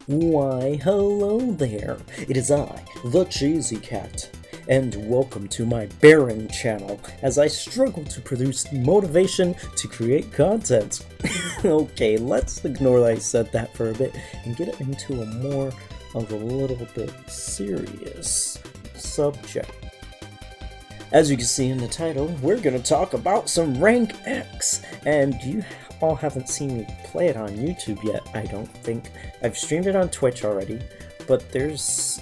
Why, hello there. It is I, the Cheesy Cat, and welcome to my barren channel as I struggle to produce motivation to create content. Okay, let's ignore that I said that for a bit and get into a little bit serious subject. As you can see in the title, we're going to talk about some Rank X, and you all haven't seen me play it on YouTube yet, I don't think. I've streamed it on Twitch already, but where's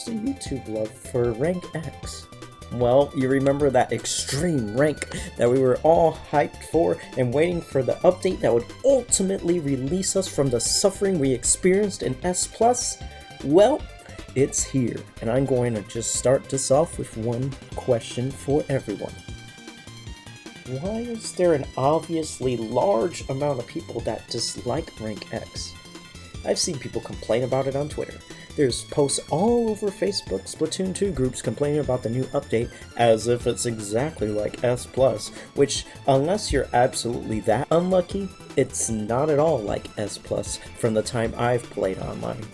the YouTube love for Rank X? Well, you remember that extreme rank that we were all hyped for and waiting for the update that would ultimately release us from the suffering we experienced in S+? Well, it's here, and I'm going to just start this off with one question for everyone. Why is there an obviously large amount of people that dislike Rank X? I've seen people complain about it on Twitter. There's posts all over Facebook Splatoon 2 groups complaining about the new update as if it's exactly like S+, which, unless you're absolutely that unlucky, it's not at all like S+, from the time I've played online.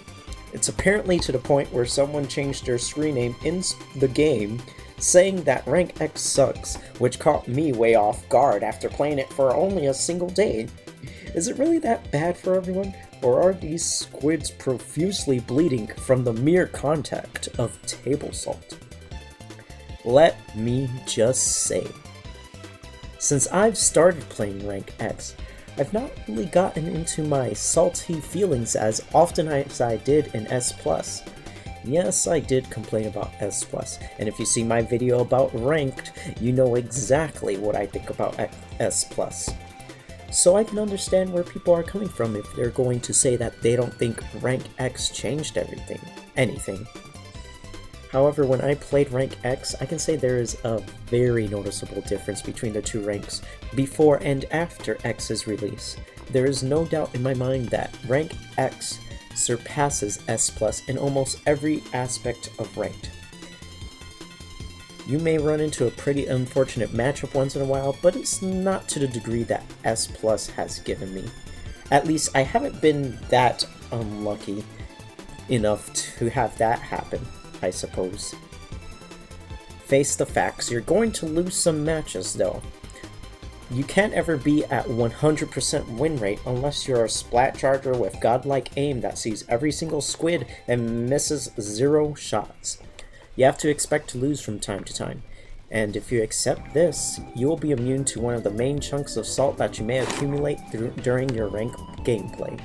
It's apparently to the point where someone changed their screen name in the game saying that Rank X sucks, which caught me way off guard after playing it for only a single day. Is it really that bad for everyone, or are these squids profusely bleeding from the mere contact of table salt? Let me just say, since I've started playing Rank X, I've not really gotten into my salty feelings as often as I did in S+. Yes, I did complain about S+, and if you see my video about Ranked, you know exactly what I think about S+. So I can understand where people are coming from if they're going to say that they don't think Rank X changed anything. However, when I played Rank X, I can say there is a very noticeable difference between the two ranks before and after X's release. There is no doubt in my mind that Rank X surpasses S+ in almost every aspect of Ranked. You may run into a pretty unfortunate matchup once in a while, but it's not to the degree that S+ has given me. At least I haven't been that unlucky enough to have that happen, I suppose. Face the facts, you're going to lose some matches though. You can't ever be at 100% win rate unless you're a splat charger with godlike aim that sees every single squid and misses 0 shots. You have to expect to lose from time to time, and if you accept this, you will be immune to one of the main chunks of salt that you may accumulate during your rank gameplay.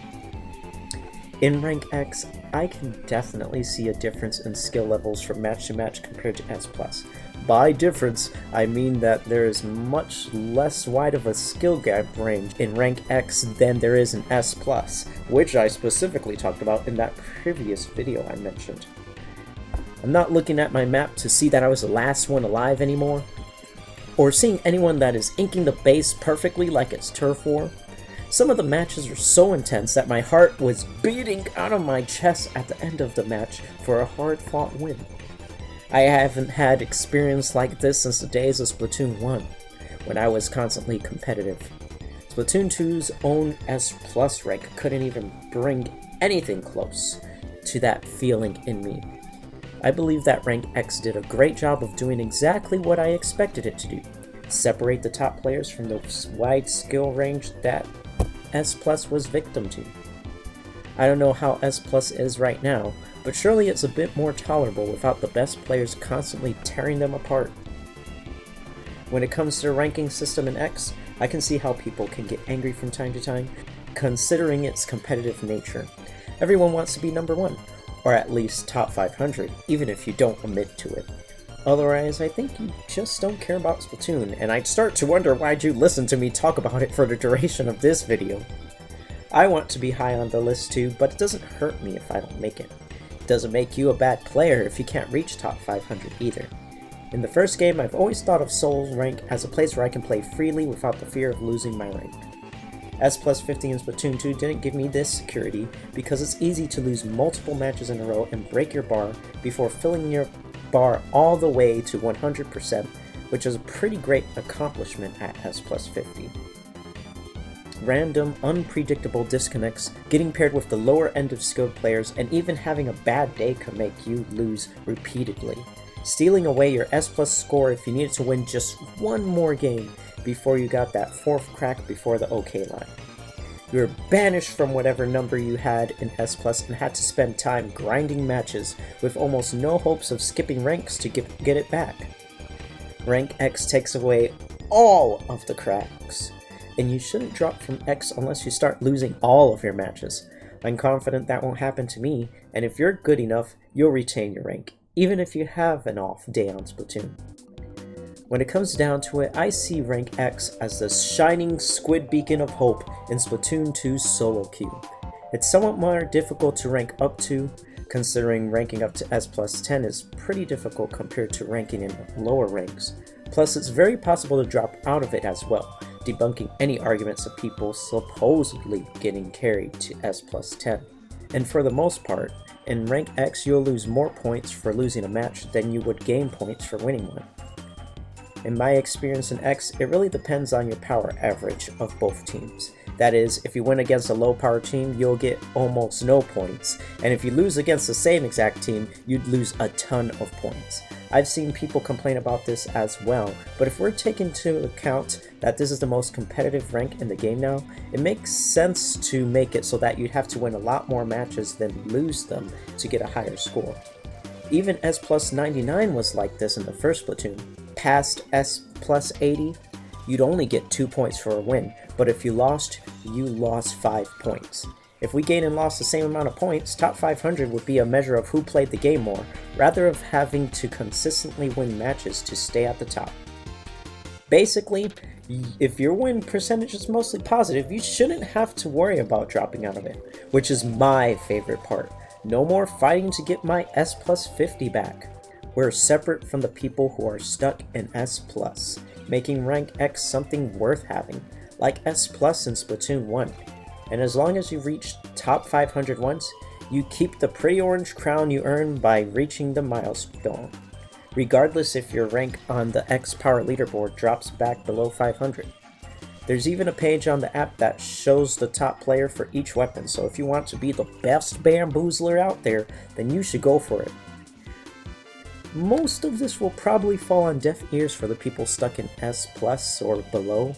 In Rank X, I can definitely see a difference in skill levels from match to match compared to S+. By difference, I mean that there is much less wide of a skill gap range in Rank X than there is in S+, which I specifically talked about in that previous video I mentioned. I'm not looking at my map to see that I was the last one alive anymore, or seeing anyone that is inking the base perfectly like it's turf war. Some of the matches were so intense that my heart was beating out of my chest at the end of the match for a hard-fought win. I haven't had experience like this since the days of Splatoon 1, when I was constantly competitive. Splatoon 2's own S+ rank couldn't even bring anything close to that feeling in me. I believe that Rank X did a great job of doing exactly what I expected it to do: separate the top players from the wide skill range that S+ was victim to. I don't know how S+ is right now, but surely it's a bit more tolerable without the best players constantly tearing them apart. When it comes to the ranking system in X, I can see how people can get angry from time to time, considering its competitive nature. Everyone wants to be number 1, or at least top 500, even if you don't admit to it. Otherwise, I think you just don't care about Splatoon, and I'd start to wonder why'd you listen to me talk about it for the duration of this video. I want to be high on the list too, but it doesn't hurt me if I don't make it. It doesn't make you a bad player if you can't reach top 500 either. In the first game, I've always thought of Soul's rank as a place where I can play freely without the fear of losing my rank. S+50 in Splatoon 2 didn't give me this security because it's easy to lose multiple matches in a row and break your bar before filling your bar all the way to 100%, which is a pretty great accomplishment at S+50. random, unpredictable disconnects, getting paired with the lower end of skilled players, and even having a bad day could make you lose repeatedly, stealing away your S+ score if you needed to win just one more game before you got that 4th crack before the OK line. You were banished from whatever number you had in S+ and had to spend time grinding matches with almost no hopes of skipping ranks to get it back. Rank X takes away all of the cracks, and you shouldn't drop from X unless you start losing all of your matches. I'm confident that won't happen to me, and if you're good enough, you'll retain your rank, even if you have an off day on Splatoon. When it comes down to it, I see Rank X as the shining squid beacon of hope in Splatoon 2's solo queue. It's somewhat more difficult to rank up to, considering ranking up to S+10 is pretty difficult compared to ranking in lower ranks. Plus, it's very possible to drop out of it as well, debunking any arguments of people supposedly getting carried to S+10. And for the most part, in Rank X you'll lose more points for losing a match than you would gain points for winning one. In my experience in X, it really depends on your power average of both teams. That is, if you win against a low power team, you'll get almost no points, and if you lose against the same exact team, you'd lose a ton of points. I've seen people complain about this as well, but if we're taking into account that this is the most competitive rank in the game now, it makes sense to make it so that you'd have to win a lot more matches than lose them to get a higher score. Even S+99 was like this in the first Splatoon. Past S+80, you'd only get 2 points for a win, but if you lost, you lost 5 points. If we gained and lost the same amount of points, top 500 would be a measure of who played the game more, rather of having to consistently win matches to stay at the top. Basically, if your win percentage is mostly positive, you shouldn't have to worry about dropping out of it, which is my favorite part. No more fighting to get my S+50 back. We're separate from the people who are stuck in S+, making Rank X something worth having, like S+ in Splatoon 1. And as long as you reach top 500 once, you keep the pretty orange crown you earn by reaching the milestone, regardless if your rank on the X Power leaderboard drops back below 500. There's even a page on the app that shows the top player for each weapon, so if you want to be the best bamboozler out there, then you should go for it. Most of this will probably fall on deaf ears for the people stuck in S+ or below,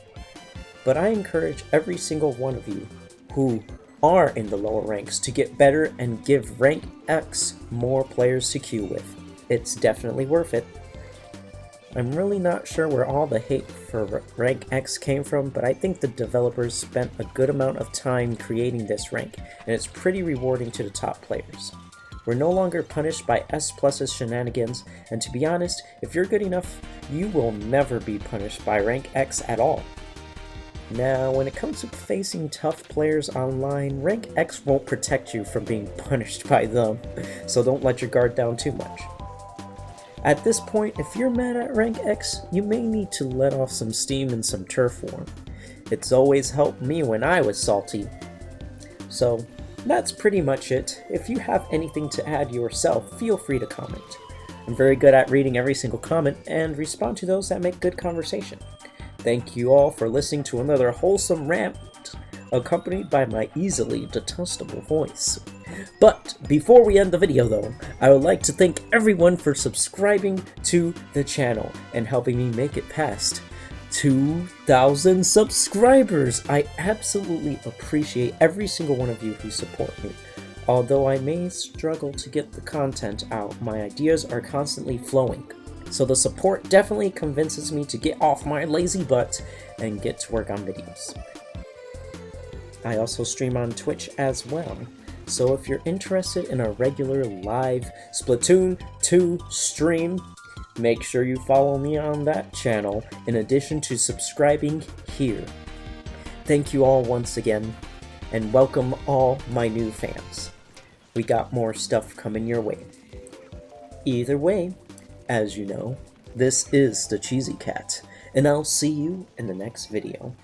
but I encourage every single one of you who are in the lower ranks to get better and give Rank X more players to queue with. It's definitely worth it. I'm really not sure where all the hate for Rank X came from, but I think the developers spent a good amount of time creating this rank, and it's pretty rewarding to the top players. We're no longer punished by S+'s shenanigans, and to be honest, if you're good enough, you will never be punished by Rank X at all. Now, when it comes to facing tough players online, Rank X won't protect you from being punished by them, so don't let your guard down too much. At this point, if you're mad at Rank X, you may need to let off some steam in some turf war. It's always helped me when I was salty. So, that's pretty much it. If you have anything to add yourself, feel free to comment. I'm very good at reading every single comment and respond to those that make good conversation. Thank you all for listening to another wholesome rant, accompanied by my easily detestable voice. But before we end the video though, I would like to thank everyone for subscribing to the channel and helping me make it past 2,000 subscribers. I absolutely appreciate every single one of you who support me. Although I may struggle to get the content out, my ideas are constantly flowing. So the support definitely convinces me to get off my lazy butt and get to work on videos. I also stream on Twitch as well, so if you're interested in a regular live Splatoon 2 stream, make sure you follow me on that channel in addition to subscribing here. Thank you all once again, and welcome all my new fans. We got more stuff coming your way. Either way, as you know, this is the Cheesy Cat, and I'll see you in the next video.